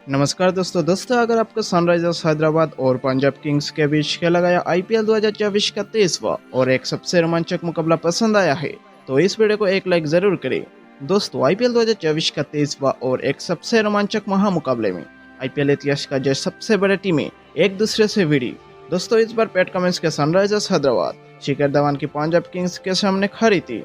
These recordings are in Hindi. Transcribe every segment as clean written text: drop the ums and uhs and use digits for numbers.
नमस्कार दोस्तों अगर आपको सनराइजर्स हैदराबाद और पंजाब किंग्स के बीच खेला गया आईपीएल 2024 का 23वां और एक सबसे रोमांचक मुकाबला पसंद आया है तो इस वीडियो को एक लाइक जरूर करें। दोस्तों आईपीएल 2024 का 23वां और एक सबसे रोमांचक महामुकाबले में आईपीएल इतिहास का जो सबसे बड़े टीमें एक दूसरे से भिड़ी। दोस्तों इस बार पैट कमिंस के सनराइजर्स हैदराबाद शिखर धवन की पंजाब किंग्स के सामने खड़ी थी।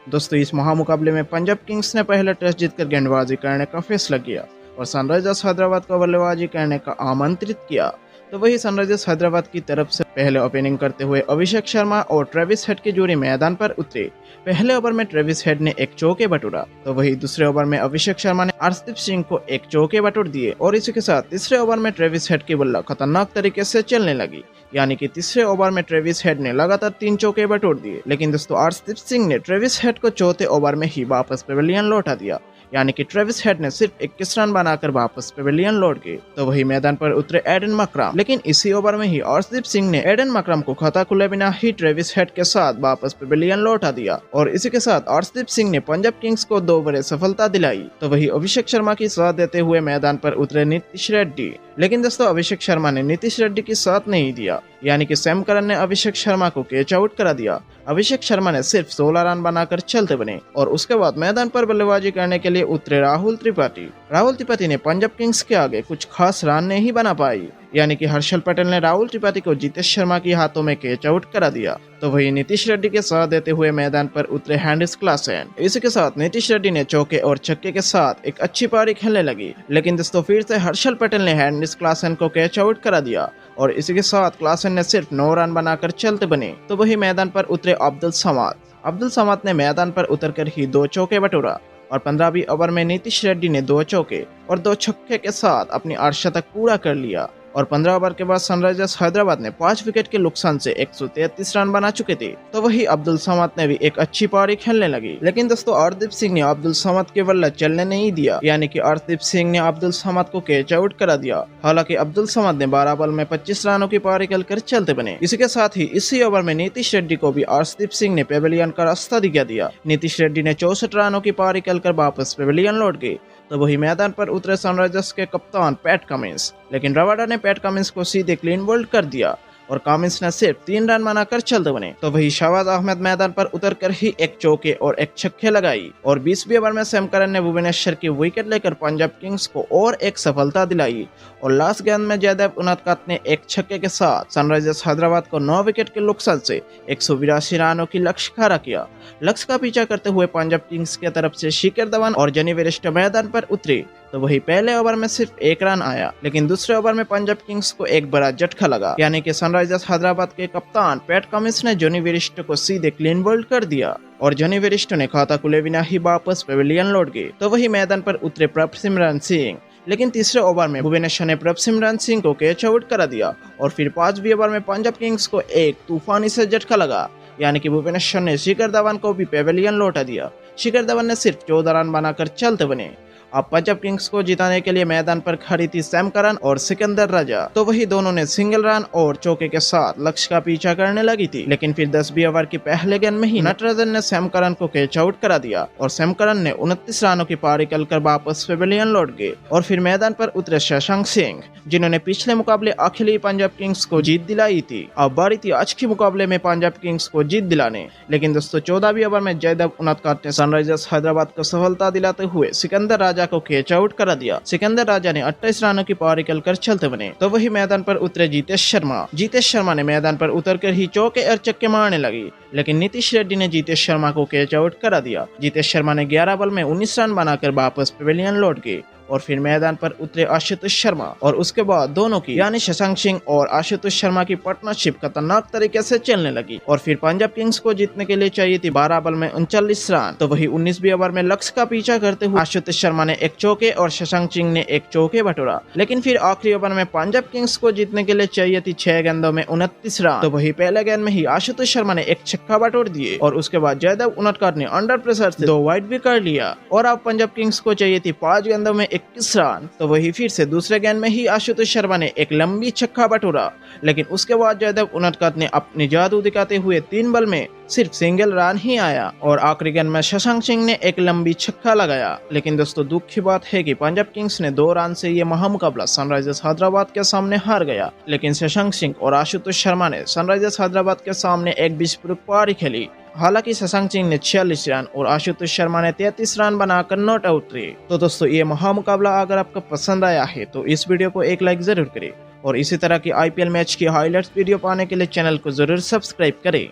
दोस्तों इस महामुकाबले में पंजाब किंग्स ने पहला टेस्ट जीतकर गेंदबाजी करने का फैसला किया और सनराइजर्स हैदराबाद को बल्लेबाजी करने का आमंत्रित किया। तो वही सनराइजर्स हैदराबाद की तरफ से पहले ओपनिंग करते हुए अभिषेक शर्मा और ट्रेविस हेड की जोड़ी मैदान पर उतरे। पहले ओवर में ट्रेविस हेड ने एक चौके बटोरा तो वही दूसरे ओवर में अभिषेक शर्मा ने अर्शदीप सिंह को एक चौके बटोर दिए और इसी के साथ तीसरे ओवर में ट्रेविस हेड की बल्ला खतरनाक तरीके से चलने लगी। यानी कि तीसरे ओवर में ट्रेविस हेड ने लगातार 3 चौके बटोर दिए, लेकिन दोस्तों अर्शदीप सिंह ने ट्रेविस हेड को चौथे ओवर में ही वापस पेविलियन लौटा दिया। यानी कि ट्रेविस हेड ने सिर्फ 21 रन बनाकर वापस पेविलियन लौट गए। तो वही मैदान पर उतरे एडन मकरम, लेकिन इसी ओवर में ही अर्शदीप सिंह ने एडन मकरम को खता खुले बिना ही ट्रेविस हेड के साथ वापस पेविलियन लौटा दिया और इसी के साथ अर्शदीप सिंह ने पंजाब किंग्स को 2 बड़े सफलता दिलाई। तो वही अभिषेक शर्मा की साथ देते हुए मैदान पर उतरे नीतीश रेड्डी, लेकिन दोस्तों अभिषेक शर्मा ने नीतीश रेड्डी की साथ नहीं दिया। यानी कि सैम करन ने अभिषेक शर्मा को कैच आउट करा दिया। अभिषेक शर्मा ने सिर्फ 16 रन बनाकर चलते बने और उसके बाद मैदान पर बल्लेबाजी करने के लिए उतरे राहुल त्रिपाठी ने पंजाब किंग्स के आगे कुछ खास रन नहीं बना पाई। यानी कि हर्षल पटेल ने राहुल त्रिपाठी को जितेश शर्मा के हाथों में कैच आउट करा दिया। तो वही नीतीश रेड्डी के साथ देते हुए मैदान पर उतरे हैंडिस क्लासेन। इसी के साथ नीतीश रेड्डी ने चौके और छक्के के साथ एक अच्छी पारी खेलने लगी, लेकिन दोस्तों फिर से हर्षल पटेल ने हैंडिस क्लासेन को कैच आउट करा दिया और इसी के साथ क्लासेन ने सिर्फ 9 रन बनाकर चलते बने। तो वही मैदान पर उतरे अब्दुल समाद ने मैदान पर उतरकर ही 2 चौके बटोरा और 15वीं ओवर में नीतीश रेड्डी ने 2 चौके और 2 छक्के के साथ अपनी अर्धशतक पूरा कर लिया और 15 ओवर के बाद सनराइजर्स हैदराबाद ने 5 विकेट के नुकसान से 133 रन बना चुके थे। तो वही अब्दुल समाद ने भी एक अच्छी पारी खेलने लगी, लेकिन दोस्तों अर्शदीप सिंह ने अब्दुल समाद के बल्ला चलने नहीं दिया। यानी कि अर्शदीप सिंह ने अब्दुल समाद को कैच आउट करा दिया। हालांकि अब्दुल समाद ने 12 बॉल में 25 रनों की पारी खेलकर चलते बने। इसी के साथ ही इसी ओवर में नीतीश रेड्डी को भी अर्शदीप सिंह ने पेविलियन का रास्ता दिखा दिया। नीतीश रेड्डी ने 64 रनों की पारी खेलकर वापस पेविलियन लौट गए। तो वही मैदान पर उतरे सनराइजर्स के कप्तान पैट कमिंस, लेकिन रबाडा ने पैट कमिंस को सीधे क्लीन बोल्ड कर दिया और कमिंस ने सिर्फ 3 रन बनाकर चलते बने। तो वही शहबाज अहमद मैदान पर उतरकर ही एक चौके और एक छक्के लगाई और 20वीं ओवर में सैम करन ने भुवनेश्वर की विकेट लेकर पंजाब किंग्स को और एक सफलता दिलाई और लास्ट गेंद में जयदेव उनदकट ने एक छक्के के साथ सनराइजर्स हैदराबाद को 9 विकेट के नुकसान से 182 रनों की लक्ष्य खड़ा किया। लक्ष्य का पीछा करते हुए पंजाब किंग्स की तरफ से शिखर धवन और जनी वेरिस्टो मैदान पर उतरे। तो वही पहले ओवर में सिर्फ 1 रन आया, लेकिन दूसरे ओवर में पंजाब किंग्स को एक बड़ा झटका लगा। यानी कि सनराइजर्स हैदराबाद के कप्तान पैट कमिंस ने जॉनी वेरिस्टो को सीधे क्लीन बोल्ड कर दिया और जॉनी वेरिस्टो ने खाता खुले बिना ही वापस पेविलियन लौट गए। तो वही मैदान पर उतरे प्रभसिमरन सिंह, लेकिन तीसरे ओवर में भुवनेश्वर ने प्रभसिमरन सिंह को कैच आउट करा दिया और फिर 5वीं ओवर में पंजाब किंग्स को एक तूफानी से झटका लगा। यानी कि भुवनेश्वर ने शिखर धवन को भी पेविलियन लौटा दिया। शिखर धवन ने सिर्फ 14 रन बनाकर चलते बने। अब पंजाब किंग्स को जिताने के लिए मैदान पर खड़ी थी सैम करन और सिकंदर राजा। तो वही दोनों ने सिंगल रन और चौके के साथ लक्ष्य का पीछा करने लगी थी, लेकिन फिर 10वीं ओवर की पहले गेंद में ही नटराजन ने सैम करन को कैच आउट करा दिया और सैम करन ने 29 रनों की पारी खेलकर वापस पेविलियन लौट गए। और फिर मैदान पर उतरे शशांक सिंह, जिन्होंने पिछले मुकाबले अकेले पंजाब किंग्स को जीत दिलाई थी। अब बारी थी आज के मुकाबले में पंजाब किंग्स को जीत दिलाने, लेकिन दोस्तों 14वीं ओवर में जयदेव उनदकट ने सनराइजर्स हैदराबाद को सफलता दिलाते हुए सिकंदर राजा को कैच आउट करा दिया। सिकंदर राजा ने 28 रनों की पारी खेलकर चलते बने। तो वही मैदान पर उतरे जितेश शर्मा ने मैदान पर उतरकर ही चौके और छक्के मारने लगी, लेकिन नीतीश रेड्डी ने जितेश शर्मा को कैच आउट करा दिया। जितेश शर्मा ने 11 बॉल में 19 रन बनाकर वापस पेविलियन लौट गए और फिर मैदान पर उतरे आशुतोष शर्मा और उसके बाद दोनों की यानी शशांक सिंह और आशुतोष शर्मा की पार्टनरशिप खतरनाक तरीके से चलने लगी और फिर पंजाब किंग्स को जीतने के लिए चाहिए थी 12 बॉल में 39 रन। तो वही 19वीं ओवर में लक्ष्य का पीछा करते हुए आशुतोष शर्मा ने एक चौके और शशांक सिंह ने एक चौके बटोरा, लेकिन फिर आखिरी ओवर में पंजाब किंग्स को जीतने के लिए चाहिए थी 6 गेंदों में 29 रन। तो वही पहले गेंद में ही आशुतोष शर्मा ने एक छक्का बटोर दिए और उसके बाद जयदेव उनटकर ने अंडर प्रेशर से 2 वाइड भी कर लिया और अब पंजाब किंग्स को चाहिए थी 5 गेंदों में 21 रन। तो वही फिर से दूसरे गेंद में ही आशुतोष शर्मा ने एक लंबी छक्का बटोरा, लेकिन उसके बाद जयदेव उनटकर ने अपनी जादू दिखाते हुए 3 बॉल में सिर्फ सिंगल रन ही आया और आखिरी गेंद में शशांक सिंह ने एक लंबी छक्का लगाया। लेकिन दोस्तों दुख की बात है कि पंजाब किंग्स ने 2 रन से ये महामुकाबला सनराइजर्स हैदराबाद के सामने हार गया। लेकिन शशांक सिंह और आशुतोष शर्मा ने सनराइजर्स हैदराबाद के सामने एक विस्फोटक पारी खेली। हालांकि शशांक सिंह ने 46 रन और आशुतोष शर्मा ने 33 रन बनाकर नॉट आउट रहे। तो दोस्तों ये महामुकाबला अगर आपको पसंद आया है तो इस वीडियो को एक लाइक जरूर करें और इसी तरह की IPL मैच की हाइलाइट्स वीडियो पाने के लिए चैनल को जरूर सब्सक्राइब करें।